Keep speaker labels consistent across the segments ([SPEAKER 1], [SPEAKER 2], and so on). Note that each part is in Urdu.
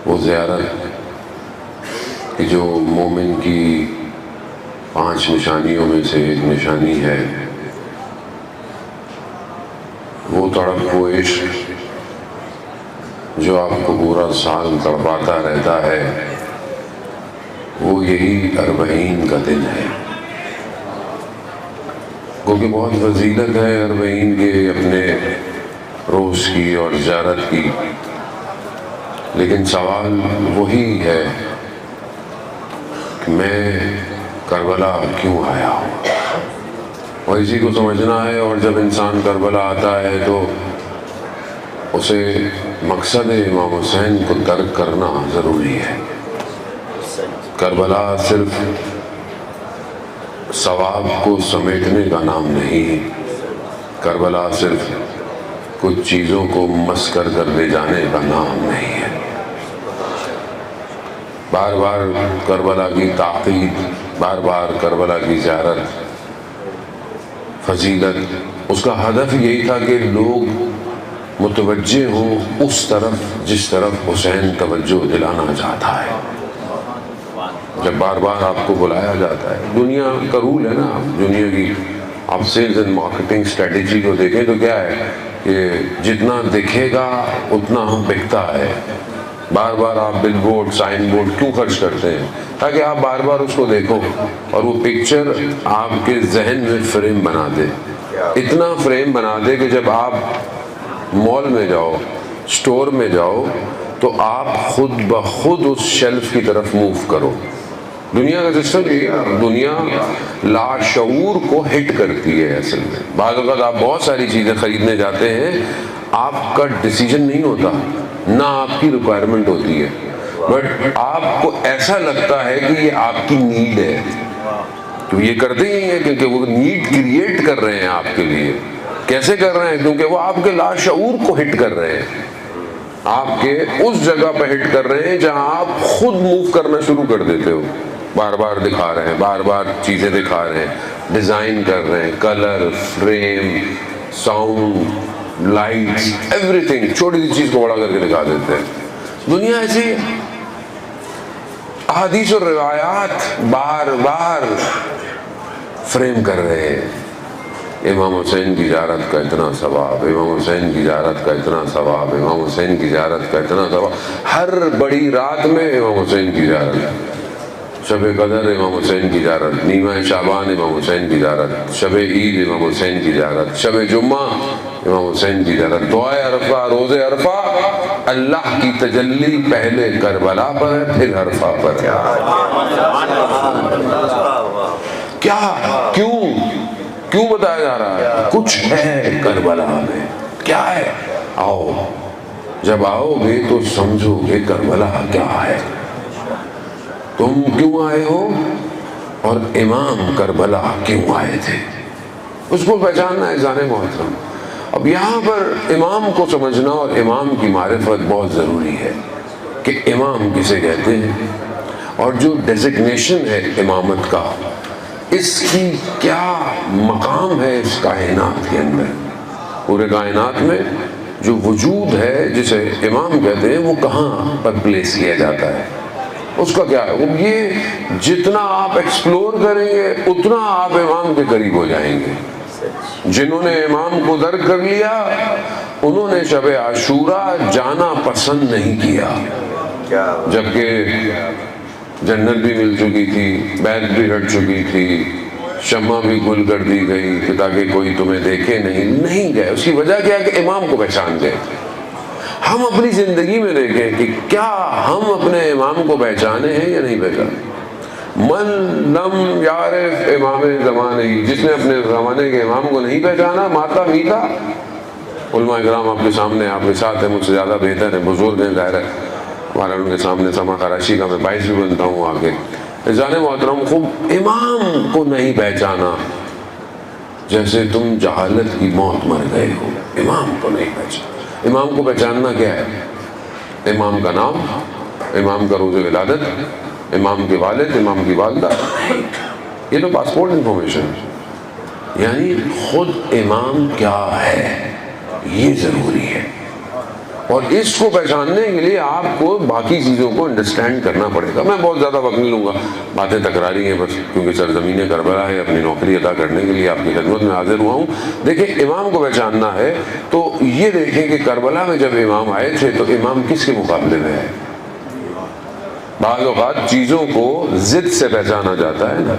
[SPEAKER 1] وہ زیارت کہ جو مومن کی 5 نشانیوں میں سے ایک نشانی ہے، وہ تڑپ وہ عشق جو آپ کو پورا سال تڑپاتا رہتا ہے، وہ یہی 40 کا دن ہے۔ کیونکہ بہت فضیلت ہے 40 کے اپنے روز کی اور زیارت کی، لیکن سوال وہی ہے کہ میں کربلا کیوں آیا ہوں، اور اسی کو سمجھنا ہے۔ اور جب انسان کربلا آتا ہے تو اسے مقصد امام حسین کو ترک کرنا ضروری ہے۔ کربلا صرف ثواب کو سمیٹنے کا نام نہیں، کربلا صرف کچھ چیزوں کو مسکر کر لے جانے کا نام نہیں ہے۔ بار بار کربلا کی تاکید، بار بار کربلا کی زیارت، فضیلت، اس کا ہدف یہی تھا کہ لوگ متوجہ ہوں اس طرف جس طرف حسین توجہ دلانا چاہتا ہے۔ جب بار بار آپ کو بلایا جاتا ہے، دنیا کا رول ہے نا، دنیا کی آپ سیلز اینڈ مارکیٹنگ اسٹریٹجی کو دیکھیں تو کیا ہے کہ جتنا دکھے گا اتنا بکتا ہے۔ بار بار آپ بل بورڈ، سائن بورڈ کیوں خرچ کرتے ہیں؟ تاکہ آپ بار بار اس کو دیکھو اور وہ پکچر آپ کے ذہن میں فریم بنا دے، اتنا فریم بنا دے کہ جب آپ مال میں جاؤ، اسٹور میں جاؤ، تو آپ خود بخود اس شیلف کی طرف موو کرو۔ دنیا کا سسٹم یہ ہے، دنیا لاشعور کو ہٹ کرتی ہے۔ اصل میں بعض اوقات آپ بہت ساری چیزیں خریدنے جاتے ہیں، آپ کا ڈیسیجن نہیں ہوتا، نہ آپ کی ریکوائرمنٹ ہوتی ہے، بٹ آپ کو ایسا لگتا ہے کہ یہ آپ کی نیڈ ہے، تو یہ کرتے ہی ہیں کیونکہ وہ نیڈ کریٹ کر رہے ہیں آپ کے لیے۔ کیسے کر رہے ہیں؟ کیونکہ وہ آپ کے لاشعور کو ہٹ کر رہے ہیں، آپ کے اس جگہ پہ ہٹ کر رہے ہیں جہاں آپ خود موو کرنا شروع کر دیتے ہو۔ بار بار دکھا رہے ہیں، بار بار چیزیں دکھا رہے ہیں، ڈیزائن کر رہے ہیں، colour, frame, sound, lights, every thing, چھوٹی سی چیز کو بڑا کر کے دکھا دیتے ہیں۔ دنیا ایسی ہے، احادیث اور روایات بار بار فریم کر رہے ہیں۔ امام حسین کی زیارت کا اتنا ثواب، امام حسین کی زیارت کا اتنا ثواب، امام حسین کی زیارت کا اتنا ثواب۔ ہر بڑی رات میں امام حسین کی زیارت، شب قدر امام حسین کی زیارت، نیمہ شعبان امام حسین کی زیارت، شب عید امام حسین کی زیارت، شب جمعہ امام حسین کی زیارت، دعائے عرفہ، روزے عرفہ۔ اللہ کی تجلی پہلے کربلا پر ہے، پھر عرفہ پر ہے۔ کیا؟ کیوں بتایا جا رہا ہے؟ کچھ ہے کربلا میں۔ کیا ہے؟ آؤ، جب آؤ گے تو سمجھو گے کربلا کیا ہے، تم کیوں آئے ہو اور امام کربلا کیوں آئے تھے، اس کو پہچاننا ہے جانے محترم۔ اب یہاں پر امام کو سمجھنا اور امام کی معرفت بہت ضروری ہے کہ امام کسے کہتے ہیں، اور جو ڈیزگنیشن ہے امامت کا، اس کی کیا مقام ہے اس کائنات کے اندر۔ پورے کائنات میں جو وجود ہے جسے امام کہتے ہیں، وہ کہاں پر پلیس کیا جاتا ہے، اس کا کیا ہے؟ یہ جتنا آپ ایکسپلور کریں گے اتنا آپ امام کے قریب ہو جائیں گے۔ جنہوں نے امام کو درک کر لیا انہوں نے شب عاشورہ جانا پسند نہیں کیا، جبکہ جنت بھی مل چکی تھی، بیت بھی ہٹ چکی تھی، شمع بھی گل کر دی گئی کہ تاکہ کوئی تمہیں دیکھے نہیں گئے۔ اس کی وجہ کیا ہے کہ امام کو پہچان گئے۔ ہم اپنی زندگی میں دیکھیں کہ کیا ہم اپنے امام کو پہچانے ہیں یا نہیں پہچانے۔ من لم یعرف امام زمانے، جس نے اپنے زمانے کے امام کو نہیں پہچانا ماتا میتا۔ علماء کرام آپ کے سامنے، آپ کے ساتھ ہیں، مجھ سے زیادہ بہتر ہیں، بزرگ ہیں، ظاہر ہے ہمارا ان کے سامنے سما خراشی کا میں باعث بھی بنتا ہوں آگے۔ جانے محترم، خوب امام کو نہیں پہچانا جیسے تم جہالت کی موت مر گئے ہو۔ امام کو نہیں پہچانا۔ امام کو پہچاننا کیا ہے؟ امام کا نام، امام کا روز ولادت، امام کے والد، امام کی والدہ، یہ تو پاسپورٹ انفارمیشن ہے۔ یعنی خود امام کیا ہے یہ ضروری ہے۔ اور اس کو پہچاننے کے لیے آپ کو باقی چیزوں کو انڈرسٹینڈ کرنا پڑے گا. میں بہت زیادہ وقت نہیں لوں گا, باتیں تکراری ہیں بس, کیونکہ سرزمین کربلا ہے, اپنی نوکری ادا کرنے کے لیے آپ کی خدمت میں حاضر ہوا ہوں. دیکھیں, امام کو پہچاننا ہے تو یہ دیکھیں کہ کربلا میں جب امام آئے تھے تو امام کس کے مقابلے میں ہے؟ بعض اوقات چیزوں کو ضد سے پہچانا جاتا ہے نا.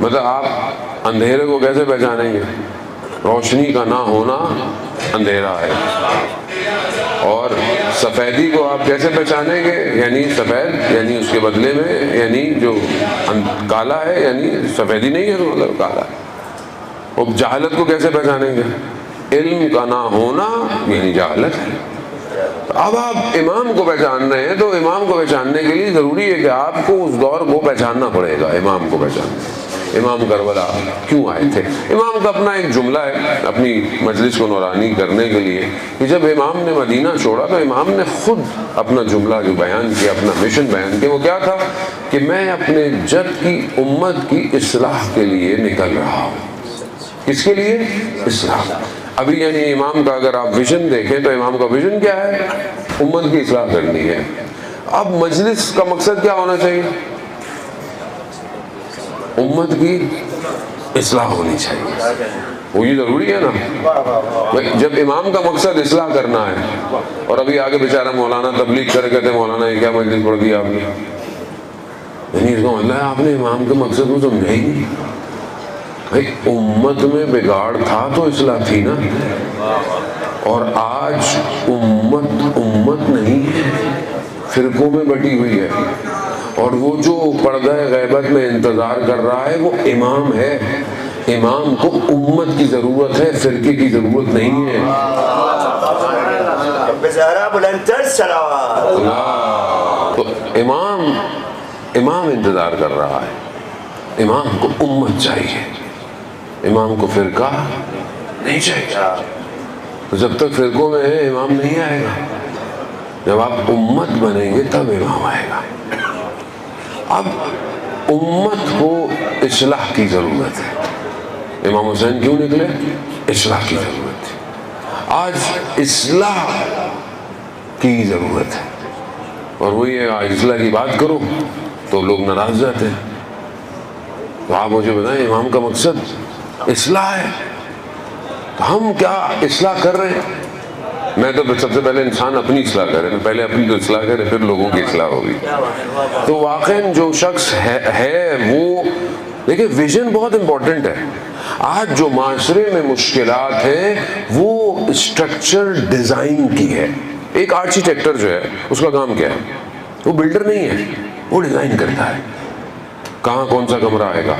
[SPEAKER 1] مطلب آپ اندھیرے کو کیسے پہچانیں گے؟ روشنی کا نہ ہونا اندھیرا ہے. اور سفیدی کو آپ کیسے پہچانیں گے؟ یعنی سفید یعنی اس کے بدلے میں یعنی جو کالا ہے, یعنی سفیدی نہیں ہے تو مطلب کالا ہے. اور جہالت کو کیسے پہچانیں گے؟ علم کا نہ ہونا یعنی جہالت ہے. اب آپ امام کو پہچان رہے ہیں تو امام کو پہچاننے کے لیے ضروری ہے کہ آپ کو اس دور کو پہچاننا پڑے گا. امام کو پہچاننا, امام کربلا کیوں آئے تھے. امام کا اپنا ایک جملہ ہے اپنی مجلس کو نورانی کرنے کے لیے کہ جب امام نے مدینہ چھوڑا تو امام نے خود اپنا جملہ جو بیان کیا, اپنا مشن بیان کیا, وہ کیا تھا کہ میں اپنے جد کی امت کی اصلاح کے لیے نکل رہا ہوں. کس کے لیے؟ اصلاح. ابھی یعنی امام کا اگر آپ ویژن دیکھیں تو امام کا ویژن کیا ہے؟ امت کی اصلاح کرنی ہے. اب مجلس کا مقصد کیا ہونا چاہیے؟ امت کی اصلاح ہونی چاہیے. وہ یہ ضروری ہے نا. جب امام کا مقصد اصلاح کرنا ہے اور ابھی آگے بیچارہ مولانا تبلیغ کر کہتے ہیں مولانا یہ کیا مجلس پڑھ دیا آپ نے, یعنی اس کا مطلب ہے آپ نے امام کے مقصد کو سمجھا ہی نہیں. بھائی امت میں بگاڑ تھا تو اصلاح تھی نا. اور آج امت نہیں ہے, فرقوں میں بٹی ہوئی ہے. اور وہ جو پردہ غیبت میں انتظار کر رہا ہے وہ امام ہے. امام کو امت کی ضرورت ہے, فرقے کی ضرورت نہیں ہے. تو امام انتظار کر رہا ہے. امام کو امت چاہیے, امام کو فرقہ نہیں چاہیے. تو جب تک فرقوں میں ہے امام نہیں آئے گا. جب آپ امت بنیں گے تب امام آئے گا. اب امت کو اصلاح کی ضرورت ہے. امام حسین کیوں نکلے؟ اصلاح کی ضرورت ہے. آج اصلاح کی ضرورت ہے. اور وہی ہے, آج اصلاح کی بات کرو تو لوگ ناراض جاتے ہیں. تو آپ مجھے بتائیں, امام کا مقصد اصلاح ہے تو ہم کیا اصلاح کر رہے ہیں؟ میں تو سب سے پہلے انسان اپنی اصلاح کرے, پہلے اپنی تو اصلاح کرے پھر لوگوں کی اصلاح ہوگی. تو واقعاً جو شخص ہے وہ دیکھیں, ویژن بہت امپورٹنٹ ہے. آج جو معاشرے میں مشکلات ہیں وہ اسٹرکچر ڈیزائن کی ہے. ایک آرکیٹیکٹر جو ہے اس کا کام کیا ہے؟ وہ بلڈر نہیں ہے, وہ ڈیزائن کرتا ہے. کہاں کون سا کمرہ آئے گا,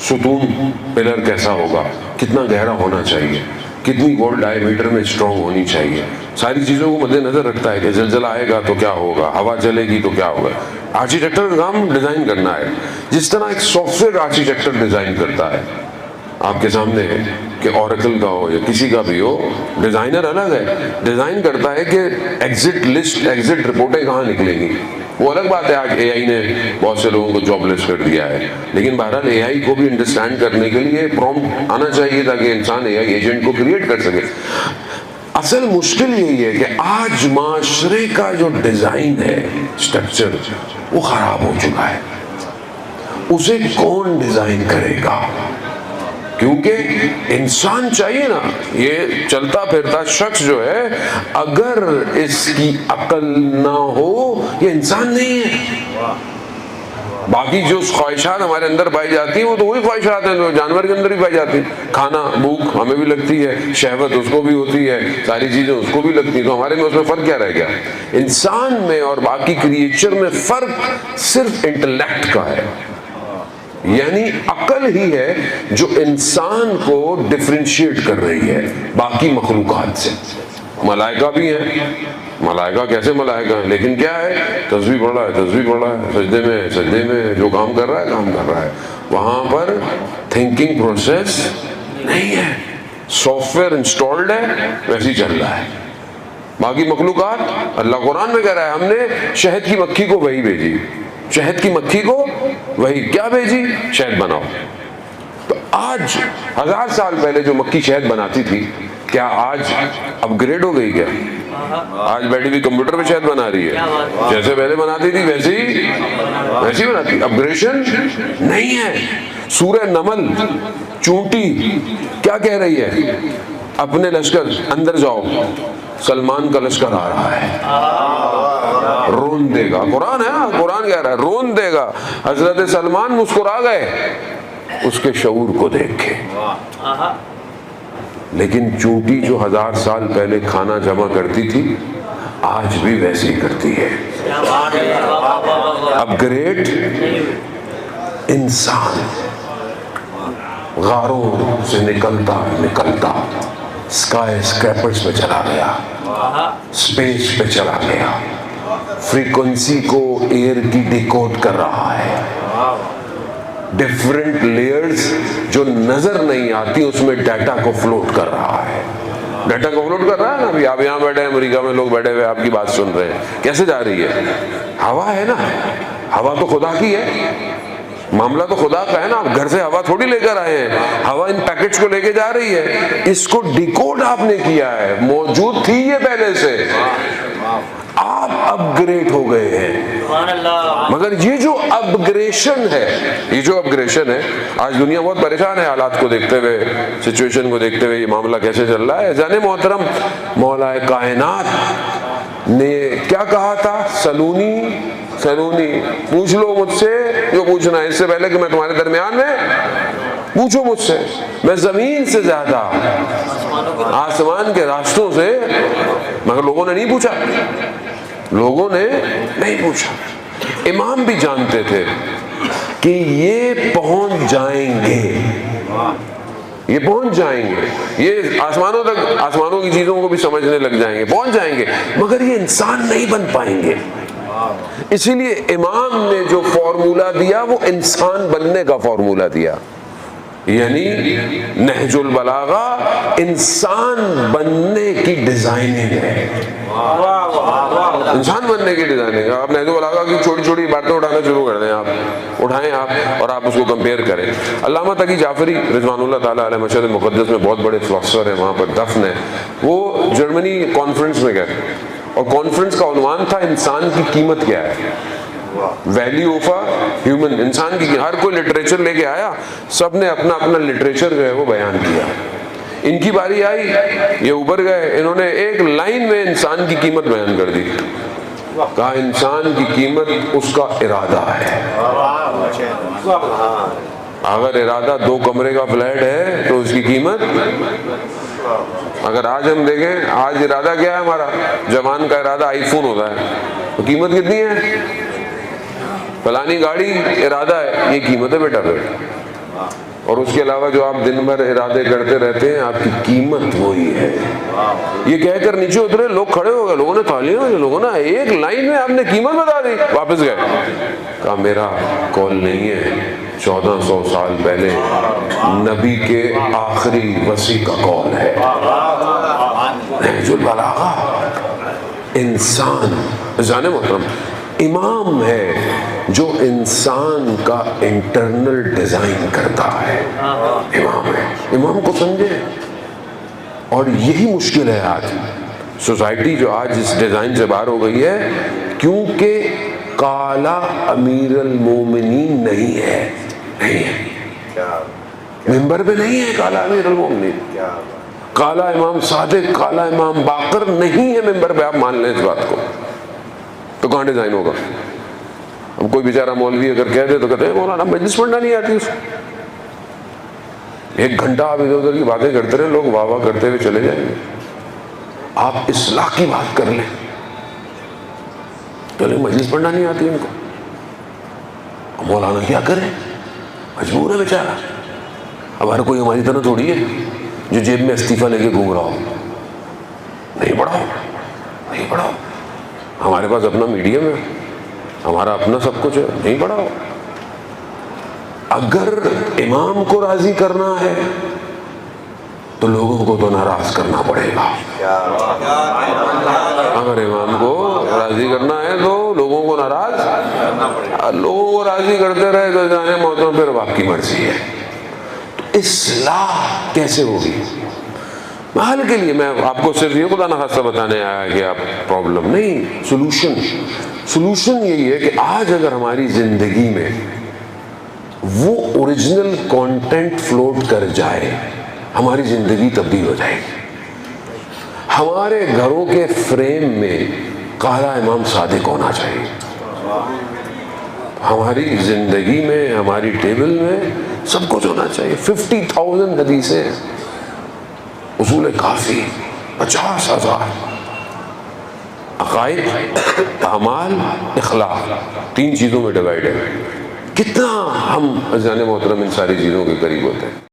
[SPEAKER 1] ستون پلر کیسا ہوگا, کتنا گہرا ہونا چاہیے, کتنی گولڈ ڈائی میٹر میں اسٹرانگ ہونی چاہیے, ساری چیزوں کو مد نظر رکھتا ہے کہ زلزلہ آئے گا تو کیا ہوگا, ہوا چلے گی تو کیا ہوگا. آرکیٹیکٹر کا کام ڈیزائن کرنا ہے. جس طرح ایک سافٹ ویئر آرکیٹیکٹر ڈیزائن کرتا ہے, آپ کے سامنے ہے کہ اوریکل کا ہو یا کسی کا بھی ہو, ڈیزائنر الگ ہے. ڈیزائن کرتا ہے کہ ایگزٹ لسٹ, ایگزٹ رپورٹیں کہاں نکلیں گی. وہ الگ بات ہے, آج اے آئی نے بہت سے لوگوں کو جاب لیس کر دیا ہے, لیکن بہرحال اے آئی کو بھی انڈرسٹینڈ کرنے کے لیے پرومپٹ آنا چاہیے تاکہ انسان اے آئی ایجنٹ کو کریٹ کر سکے. اصل مشکل یہی ہے کہ آج معاشرے کا جو ڈیزائن ہے, اسٹرکچر, وہ خراب ہو چکا ہے. اسے کون ڈیزائن کرے گا؟ کیونکہ انسان چاہیے نا, یہ چلتا پھرتا شخص جو ہے اگر اس کی عقل نہ ہو یہ انسان نہیں ہے. باقی جو خواہشات ہمارے اندر پائی جاتی ہیں وہ تو وہی خواہشات ہیں جو جانور کے اندر بھی پائی جاتی ہیں. کھانا, بھوک ہمیں بھی لگتی ہے, شہوت اس کو بھی ہوتی ہے, ساری چیزیں اس کو بھی لگتی ہیں. تو ہمارے میں اس میں فرق کیا رہ گیا؟ انسان میں اور باقی کریچر میں فرق صرف انٹلیکٹ کا ہے. یعنی عقل ہی ہے جو انسان کو ڈفرینشیٹ کر رہی ہے باقی مخلوقات سے. ملائکہ بھی ہیں, ملائکہ کیسے ملائکہ ہیں, لیکن کیا ہے, تسبیح پڑھ رہا ہے, تسبیح پڑھ رہا ہے, سجدے میں جو کام کر رہا ہے کام کر رہا ہے. وہاں پر تھنکنگ پروسیس نہیں ہے, سافٹ ویئر انسٹالڈ ہے, ویسے ہی چل رہا ہے. باقی مخلوقات, اللہ قرآن میں کہہ رہا ہے ہم نے شہد کی مکھی کو وہی بھیجی, شہد کی مکھی کو وہی کیا بھیجی, شہد بناؤ. تو آج 1000 سال پہلے جو مکھی شہد بناتی تھی کیا آج اپ گریڈ ہو گئی؟ کیا آج بیٹھی ہوئی کمپیوٹر پہ شاید بنا رہی ہے، جیسے پہلے بناتی تھی ویسے ہی بناتی، اپگریشن نہیں ہے۔ سورہ نمل چونٹی کیا کہہ رہی ہے؟ اپنے لشکر اندر جاؤ، سلمان کا لشکر آ رہا ہے، رون دے گا۔ قرآن ہے، قرآن کہہ رہا ہے رون دے گا۔ حضرت سلمان مسکرا گئے اس کے شعور کو دیکھ کے۔ لیکن چونٹی جو 1000 سال پہلے کھانا جمع کرتی تھی آج بھی ویسے ہی کرتی ہے۔ اپ گریڈ انسان غاروں سے نکلتا اسکائی اسکریپرز پہ چلا گیا، اسپیس پہ چلا گیا، فریکوینسی کو ایئر کی ڈیکوڈ کر رہا ہے، ڈیفرنٹ لیئرز جو نظر نہیں آتی اس میں ڈیٹا کو فلوٹ کر رہا ہے۔ ڈیٹا کو فلوٹ کر رہا ہے نا۔ ابھی آپ یہاں بیٹھے ہیں، امریکہ میں لوگ بیٹھے ہوئے آپ کی بات سن رہے ہیں، کیسے جا رہی ہے؟ ہوا ہے نا، ہوا تو خدا کی ہے، معاملہ تو خدا کا ہے نا۔ آپ گھر سے ہوا تھوڑی لے کر آئے ہیں، ہوا ان پیکٹس کو لے کے جا رہی ہے، اس کو ڈیکوڈ آپ نے کیا ہے، موجود تھی یہ پہلے سے، آپ اپ گریڈ ہو گئے ہیں۔ مگر یہ جو اپگریشن ہے، آج دنیا بہت پریشان ہے حالات کو دیکھتے ہوئے، سچویشن کو دیکھتے ہوئے، یہ معاملہ کیسے چل رہا ہے۔ جانے محترم، مولا کائنات نے کیا کہا تھا؟ سلونی پوچھ لو مجھ سے جو پوچھنا ہے، اس سے پہلے کہ میں تمہارے درمیان میں پوچھو مجھ سے، میں زمین سے زیادہ آسمان کے راستوں سے، مگر لوگوں نے نہیں پوچھا۔ امام بھی جانتے تھے کہ یہ پہنچ جائیں گے، یہ آسمانوں کی چیزوں کو بھی سمجھنے لگ جائیں گے، پہنچ جائیں گے، مگر یہ انسان نہیں بن پائیں گے۔ اسی لیے امام نے جو فارمولہ دیا وہ انسان بننے کا فارمولہ دیا، یعنی نہج البلاغہ انسان بننے کی ڈیزائننگ ہے، انسان بننے کی ڈیزائننگ۔ آپ نہج البلاغہ کی چھوٹی چھوٹی باتیں اٹھانا شروع کر دیں، اٹھائیں اور آپ اس کو کمپیئر کریں۔ علامہ تقی جعفری رضوان اللہ تعالیٰ علیہ مشہد مقدس میں بہت بڑے فلاسفر ہیں، وہاں پر دفن ہے، وہ جرمنی کانفرنس میں گئے اور کانفرنس کا عنوان تھا انسان کی قیمت کیا ہے، ویلیو آف اے ہیومن، انسان کی۔ ہر کوئی لٹریچر لے کے آیا، سب نے اپنا اپنا لٹریچر جو ہے وہ بیان کیا۔ ان کی باری آئی، یہ اوپر گئے، انہوں نے ایک لائن میں انسان کی قیمت بیان کر دی، کہا انسان کی قیمت اس کا ارادہ ہے۔ اگر ارادہ 2 کمرے کا فلیٹ ہے تو اس کی قیمت، اگر آج ہم دیکھیں، آج ارادہ کیا ہے ہمارا، جوان کا ارادہ آئی فون ہوتا ہے، تو قیمت کتنی ہے؟ فلانی گاڑی ارادہ ہے، یہ قیمت ہے بیٹا۔ اور اس کے علاوہ جو آپ دن بھر ارادے کرتے رہتے ہیں، آپ کی قیمت وہی ہے۔ یہ کہہ کر نیچے اترے، لوگ کھڑے ہو گئے، لوگوں نے تالیاں، لوگوں نے ایک لائن میں آپ نے قیمت بتا دی، واپس گئے، کہا میرا کال نہیں ہے، 1400 سال پہلے نبی کے آخری وصی کا کال ہے۔ نہج البلاغہ انسان، جانے محترم، امام ہے جو انسان کا انٹرنل ڈیزائن کرتا ہے، امام ہے، امام کو سمجھے۔ اور یہی مشکل ہے آج سوسائٹی جو آج اس ڈیزائن سے باہر ہو گئی ہے، کیونکہ کالا امیر المومنین نہیں ہے، ممبر پہ نہیں ہے کالا امیر المومنین، کالا امام صادق، کالا امام باقر نہیں ہے ممبر پہ، آپ مان لیں اس بات کو، تو کہاں ڈیزائن ہوگا؟ ہم کوئی بیچارہ مولوی اگر کہہ دے تو کہتے ہیں مولانا مجلس پڑھنا نہیں آتی اس کو، 1 گھنٹہ آپ ادھر ادھر کی باتیں کرتے رہے، لوگ واہ واہ کرتے ہوئے چلے جائیں گے۔ آپ اصلاح کی بات کر لیں تو مجلس پڑھنا نہیں آتی ان کو، مولانا کیا کرے، مجبور ہے بیچارہ۔ اب ہر کوئی ہماری طرح تھوڑی ہے جو جیب میں استعفیٰ لے کے گھوم رہا ہو، نہیں پڑھاؤ، ہمارے پاس اپنا میڈیم ہے، ہمارا اپنا سب کچھ ہے، نہیں پڑھاؤ۔ اگر امام کو راضی کرنا ہے تو لوگوں کو تو ناراض کرنا پڑے گا، اگر امام کو راضی کرنا ہے تو لوگوں کو ناراض، لوگوں کو راضی کرتے رہے تو جانے محترم پھر آپ کی مرضی ہے۔ تو اصلاح کیسے ہوگی؟ حل کے لیے میں آپ کو صرف یہ خدا نخواستہ بتانے آیا کہ آپ پرابلم نہیں، سولوشن یہی ہے کہ آج اگر ہماری زندگی میں وہ اوریجنل کانٹینٹ فلوٹ کر جائے، ہماری زندگی تبدیل ہو جائے گی۔ ہمارے گھروں کے فریم میں قاہرہ امام صادق ہونا چاہیے، ہماری زندگی میں، ہماری ٹیبل میں سب کچھ ہونا چاہیے۔ 50,000 حدیثیں، اصول کافی، 50,000 عقائد، اعمال، اخلاق، 3 چیزوں میں ڈیوائڈ ہے۔ کتنا ہم عزیزان محترم ان ساری چیزوں کے قریب ہوتے ہیں۔